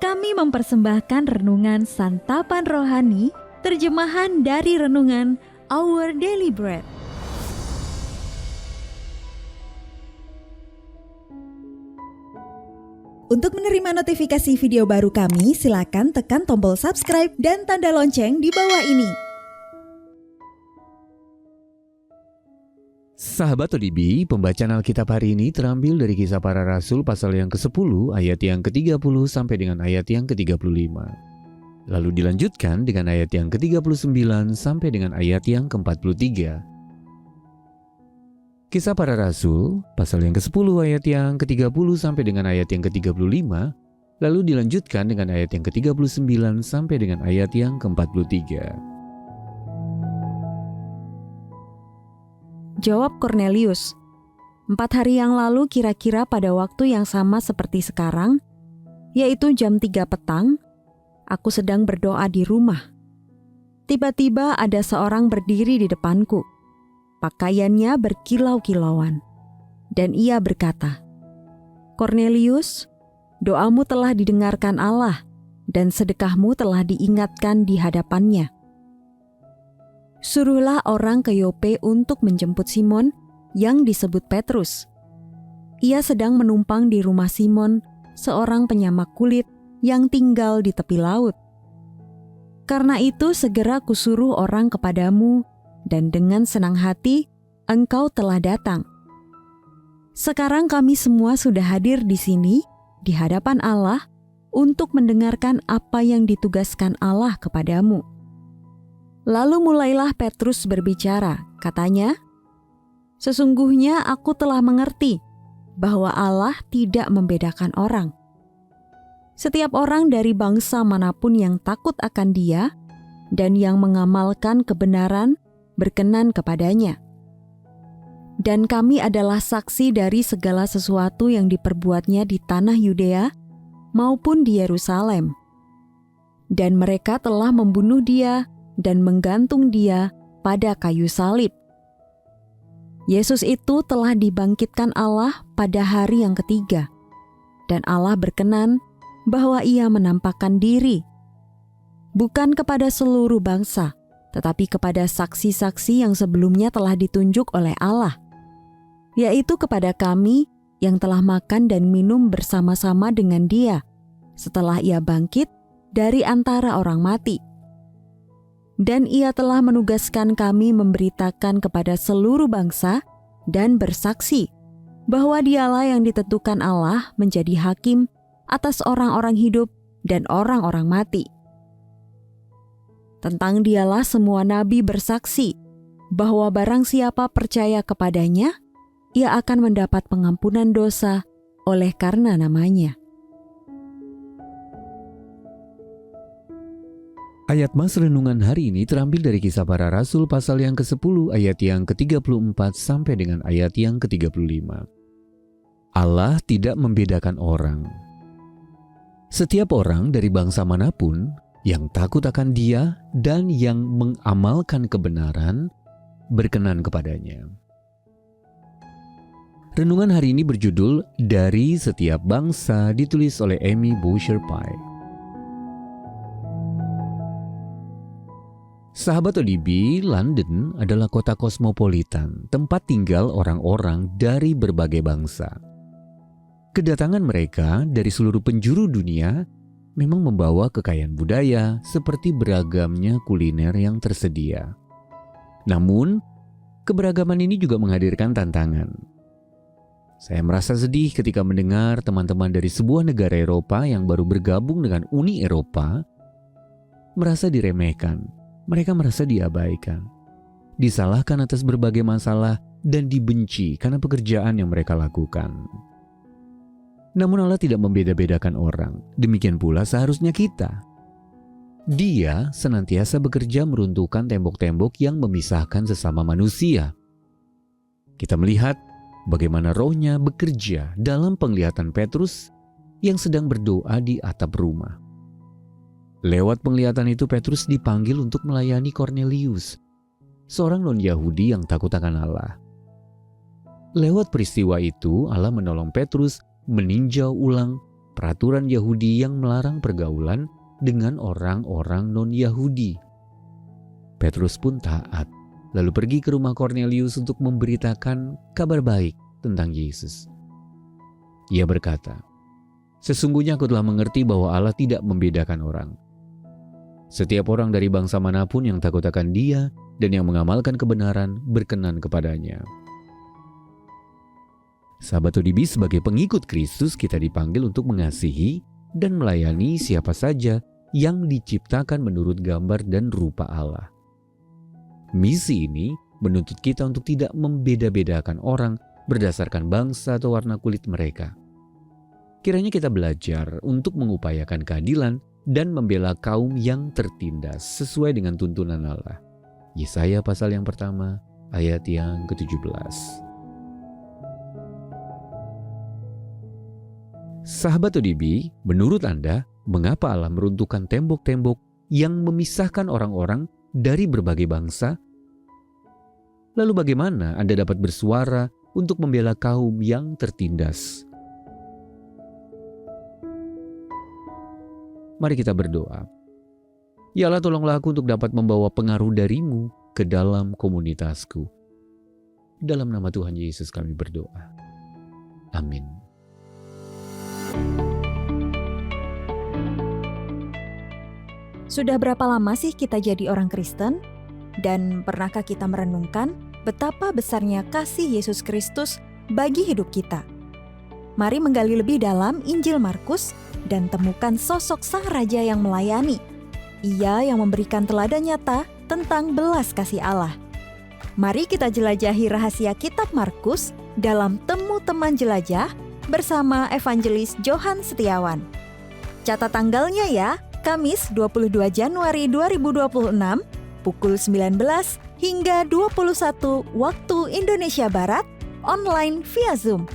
Kami mempersembahkan renungan Santapan Rohani, terjemahan dari renungan Our Daily Bread. Untuk menerima notifikasi video baru kami, silakan tekan tombol subscribe dan tanda lonceng di bawah ini. Sahabat ODB, pembacaan Alkitab hari ini terambil dari Kisah Para Rasul pasal yang ke-10 ayat yang ke-30 sampai dengan ayat yang ke-35. Lalu dilanjutkan dengan ayat yang ke-39 sampai dengan ayat yang ke-43. Kisah Para Rasul pasal yang ke-10 ayat yang ke-30 sampai dengan ayat yang ke-35, lalu dilanjutkan dengan ayat yang ke-39 sampai dengan ayat yang ke-43. Jawab Kornelius, 4 hari yang lalu kira-kira pada waktu yang sama seperti sekarang, yaitu jam 3 petang, aku sedang berdoa di rumah. Tiba-tiba ada seorang berdiri di depanku. Pakaiannya berkilau-kilauan. Dan ia berkata, "Kornelius, doamu telah didengarkan Allah, dan sedekahmu telah diingatkan di hadapannya. Suruhlah orang ke Yope untuk menjemput Simon yang disebut Petrus. Ia sedang menumpang di rumah Simon, seorang penyamak kulit yang tinggal di tepi laut. Karena itu segera kusuruh orang kepadamu, dan dengan senang hati engkau telah datang. Sekarang kami semua sudah hadir di sini, di hadapan Allah, untuk mendengarkan apa yang ditugaskan Allah kepadamu." Lalu mulailah Petrus berbicara, katanya, "Sesungguhnya aku telah mengerti bahwa Allah tidak membedakan orang. Setiap orang dari bangsa manapun yang takut akan Dia dan yang mengamalkan kebenaran berkenan kepadanya. Dan kami adalah saksi dari segala sesuatu yang diperbuatnya di tanah Yudea maupun di Yerusalem. Dan mereka telah membunuh Dia dan menggantung Dia pada kayu salib. Yesus itu telah dibangkitkan Allah pada hari yang ketiga, dan Allah berkenan bahwa Ia menampakkan diri, bukan kepada seluruh bangsa, tetapi kepada saksi-saksi yang sebelumnya telah ditunjuk oleh Allah, yaitu kepada kami yang telah makan dan minum bersama-sama dengan Dia setelah Ia bangkit dari antara orang mati. Dan Ia telah menugaskan kami memberitakan kepada seluruh bangsa dan bersaksi bahwa Dialah yang ditentukan Allah menjadi hakim atas orang-orang hidup dan orang-orang mati. Tentang Dialah semua nabi bersaksi bahwa barang siapa percaya kepadanya, ia akan mendapat pengampunan dosa oleh karena namanya." Ayat mas renungan hari ini terambil dari Kisah Para Rasul pasal yang ke-10 ayat yang ke-34 sampai dengan ayat yang ke-35. Allah tidak membedakan orang. Setiap orang dari bangsa manapun yang takut akan Dia dan yang mengamalkan kebenaran berkenan kepadanya. Renungan hari ini berjudul Dari Setiap Bangsa, ditulis oleh Amy Boucher-Pye. Sahabat ODB, London adalah kota kosmopolitan, tempat tinggal orang-orang dari berbagai bangsa. Kedatangan mereka dari seluruh penjuru dunia memang membawa kekayaan budaya seperti beragamnya kuliner yang tersedia. Namun, keberagaman ini juga menghadirkan tantangan. Saya merasa sedih ketika mendengar teman-teman dari sebuah negara Eropa yang baru bergabung dengan Uni Eropa merasa diremehkan. Mereka merasa diabaikan, disalahkan atas berbagai masalah, dan dibenci karena pekerjaan yang mereka lakukan. Namun Allah tidak membeda-bedakan orang, demikian pula seharusnya kita. Dia senantiasa bekerja meruntuhkan tembok-tembok yang memisahkan sesama manusia. Kita melihat bagaimana Roh-Nya bekerja dalam penglihatan Petrus yang sedang berdoa di atap rumah. Lewat penglihatan itu Petrus dipanggil untuk melayani Kornelius, seorang non-Yahudi yang takut akan Allah. Lewat peristiwa itu Allah menolong Petrus meninjau ulang peraturan Yahudi yang melarang pergaulan dengan orang-orang non-Yahudi. Petrus pun taat, lalu pergi ke rumah Kornelius untuk memberitakan kabar baik tentang Yesus. Ia berkata, "Sesungguhnya aku telah mengerti bahwa Allah tidak membedakan orang. Setiap orang dari bangsa manapun yang takut akan Dia dan yang mengamalkan kebenaran berkenan kepadanya." Sahabat ODB, sebagai pengikut Kristus kita dipanggil untuk mengasihi dan melayani siapa saja yang diciptakan menurut gambar dan rupa Allah. Misi ini menuntut kita untuk tidak membeda-bedakan orang berdasarkan bangsa atau warna kulit mereka. Kiranya kita belajar untuk mengupayakan keadilan dan membela kaum yang tertindas sesuai dengan tuntunan Allah. Yesaya pasal yang pertama, ayat yang ke-17. Sahabat ODB, menurut Anda, mengapa Allah meruntuhkan tembok-tembok yang memisahkan orang-orang dari berbagai bangsa? Lalu bagaimana Anda dapat bersuara untuk membela kaum yang tertindas? Mari kita berdoa. Ya Allah, tolonglah aku untuk dapat membawa pengaruh darimu ke dalam komunitasku. Dalam nama Tuhan Yesus kami berdoa. Amin. Sudah berapa lama sih kita jadi orang Kristen? Dan pernahkah kita merenungkan betapa besarnya kasih Yesus Kristus bagi hidup kita? Mari menggali lebih dalam Injil Markus dan temukan sosok sang raja yang melayani. Ia yang memberikan teladan nyata tentang belas kasih Allah. Mari kita jelajahi rahasia kitab Markus dalam Temu Teman Jelajah bersama Evangelis Johan Setiawan. Catat tanggalnya ya, Kamis 22 Januari 2026, pukul 19 hingga 21 waktu Indonesia Barat, online via Zoom.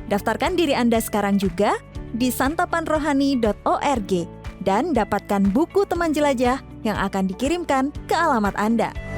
Daftarkan diri Anda sekarang juga di santapanrohani.org dan dapatkan buku teman jelajah yang akan dikirimkan ke alamat Anda.